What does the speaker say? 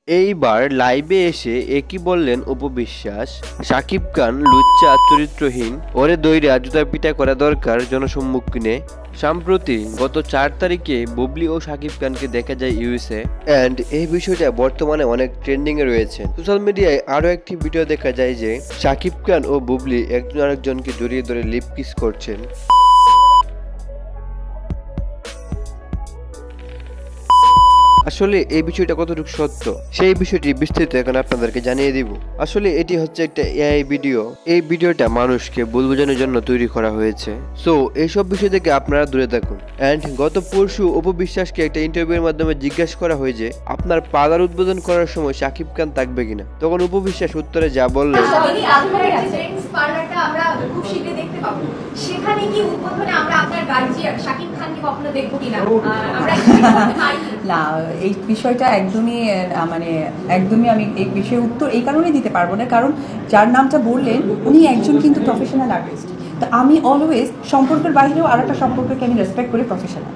এইবার লাইভে এসে একই বললেন অপু বিশ্বাস, শাকিব খান লুচ্চা চরিত্রহীন, ওরে দইরা জুতা পিটা করা দরকার জনসম্মুখীনে। সম্প্রতি গত 4 তারিখে বুবলি ও শাকিব খানকে দেখা যায় ইউএসএ, এন্ড এই বিষয়টা বর্তমানে অনেক ট্রেন্ডিং এ রয়েছে। সোশ্যাল মিডিয়ায় আরো একটি ভিডিও দেখা যায় যে শাকিব খান ও বুবলি একজন আরেকজনকে জড়িয়ে ধরে লিপ কিস করছেন। আসলে এই বিষয়টা কতটুকু সত্য সেই বিষয়টি বিস্তারিত এখন আপনাদেরকে জানিয়ে দিব। আসলে এটি হচ্ছে একটা এআই ভিডিও। এই ভিডিওটা মানুষকে ভুল বোঝানোর জন্য তৈরি করা হয়েছে। সো এইসব বিষয় থেকে আপনারা দূরে থাকুন। এন্ড গত পরশু অপু বিশ্বাসকে একটা ইন্টারভিউর মাধ্যমে জিজ্ঞাসা করা হয় যে আপনার পার্লার উদ্বোধন করার সময় শাকিব খান থাকবে কিনা। তখন অপু বিশ্বাস উত্তরে যা বললেন, পার্লারটা আমরা খুব শীঘ্রই দেখতে পাবো, সেখানে কি উদ্বোধনে আমরা আপনার গার্জিয়ান শাকিব খানকে কখনো দেখবো কিনা আমরা না, এই বিষয়টা একদমই আমি এই বিষয়ে উত্তর এই কারণে দিতে পারবো না, কারণ যার নামটা বললেন উনি একজন কিন্তু প্রফেশনাল আর্টিস্ট। তো আমি অলওয়েজ সম্পর্কের বাইরেও আর একটা সম্পর্ককে আমি রেসপেক্ট করি প্রফেশনাল।